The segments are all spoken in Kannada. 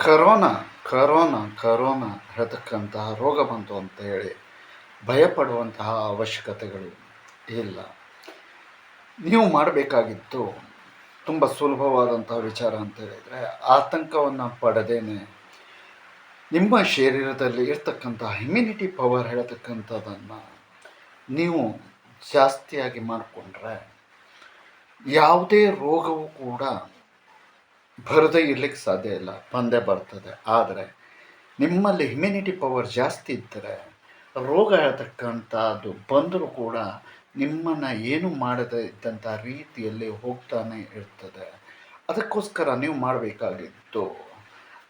ಕರೋನಾ ಕರೋನಾ ಕರೋನಾ ಹೇಳ್ತಕ್ಕಂತಹ ರೋಗ ಬಂತು ಅಂತ ಹೇಳಿ ಭಯಪಡುವಂತಹ ಅವಶ್ಯಕತೆಗಳು ಇಲ್ಲ. ನೀವು ಮಾಡಬೇಕಾಗಿತ್ತು ತುಂಬ ಸುಲಭವಾದಂತಹ ವಿಚಾರ ಅಂತ ಹೇಳಿದರೆ, ಆತಂಕವನ್ನು ಪಡೆದೇನೆ ನಿಮ್ಮ ಶರೀರದಲ್ಲಿ ಇರ್ತಕ್ಕಂತಹ ಇಮ್ಯುನಿಟಿ ಪವರ್ ಹೇಳ್ತಕ್ಕಂಥದ್ದನ್ನು ನೀವು ಜಾಸ್ತಿಯಾಗಿ ಮಾಡಿಕೊಂಡ್ರೆ ಯಾವುದೇ ರೋಗವು ಕೂಡ ಬರದೇ ಇರಲಿಕ್ಕೆ ಸಾಧ್ಯ ಇಲ್ಲ, ಬಂದೇ ಬರ್ತದೆ. ಆದರೆ ನಿಮ್ಮಲ್ಲಿ ಇಮ್ಯುನಿಟಿ ಪವರ್ ಜಾಸ್ತಿ ಇದ್ದರೆ ರೋಗ ಹೇಳ್ತಕ್ಕಂಥದ್ದು ಬಂದರೂ ಕೂಡ ನಿಮ್ಮನ್ನು ಏನು ಮಾಡದೇ ಇದ್ದಂಥ ರೀತಿಯಲ್ಲಿ ಹೋಗ್ತಾನೆ ಇರ್ತದೆ. ಅದಕ್ಕೋಸ್ಕರ ನೀವು ಮಾಡಬೇಕಾಗಿತ್ತು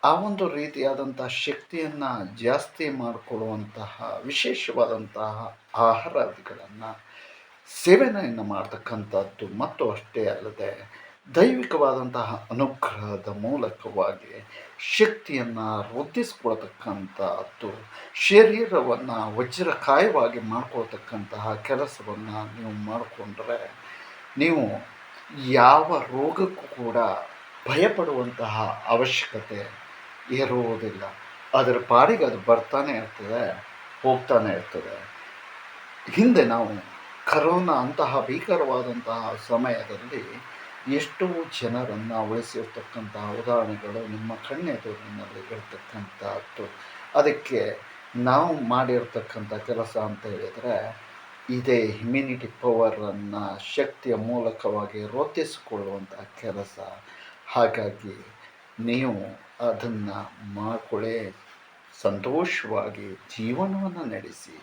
ಆ ಒಂದು ರೀತಿಯಾದಂಥ ಶಕ್ತಿಯನ್ನು ಜಾಸ್ತಿ ಮಾಡಿಕೊಡುವಂತಹ ವಿಶೇಷವಾದಂತಹ ಆಹಾರಗಳನ್ನು ಸೇವನೆಯನ್ನು ಮಾಡ್ತಕ್ಕಂಥದ್ದು, ಮತ್ತು ಅಷ್ಟೇ ಅಲ್ಲದೆ ದೈವಿಕವಾದಂತಹ ಅನುಗ್ರಹದ ಮೂಲಕವಾಗಿ ಶಕ್ತಿಯನ್ನು ವೃದ್ಧಿಸ್ಕೊಳ್ತಕ್ಕಂಥದ್ದು, ಶರೀರವನ್ನು ವಜ್ರಕಾಯವಾಗಿ ಮಾಡ್ಕೊಳ್ತಕ್ಕಂತಹ ಕೆಲಸವನ್ನು ನೀವು ಮಾಡಿಕೊಂಡ್ರೆ ನೀವು ಯಾವ ರೋಗಕ್ಕೂ ಕೂಡ ಭಯಪಡುವಂತಹ ಅವಶ್ಯಕತೆ ಇರುವುದಿಲ್ಲ. ಅದರ ಪಾಡಿಗೆ ಅದು ಬರ್ತಾನೆ ಇರ್ತದೆ, ಹೋಗ್ತಾನೆ ಇರ್ತದೆ. ಹಿಂದೆ ನಾವು ಕರೋನಾ ಅಂತಹ ಭೀಕರವಾದಂತಹ ಸಮಯದಲ್ಲಿ ಎಷ್ಟೋ ಜನರನ್ನು ಉಳಿಸಿರ್ತಕ್ಕಂತಹ ಉದಾಹರಣೆಗಳು ನಿಮ್ಮ ಕಣ್ಣೆದುರಿನಲ್ಲಿ ಇರ್ತಕ್ಕಂಥದ್ದು. ಅದಕ್ಕೆ ನಾವು ಮಾಡಿರ್ತಕ್ಕಂಥ ಕೆಲಸ ಅಂತ ಹೇಳಿದರೆ ಇದೇ ಇಮ್ಯುನಿಟಿ ಪವರನ್ನು ಶಕ್ತಿಯ ಮೂಲಕವಾಗಿ ವೃದ್ಧಿಸಿಕೊಳ್ಳುವಂಥ ಕೆಲಸ. ಹಾಗಾಗಿ ನೀವು ಅದನ್ನು ಮಾಡಿಕೊಳ್ಳಿ, ಸಂತೋಷವಾಗಿ ಜೀವನವನ್ನು ನಡೆಸಿ.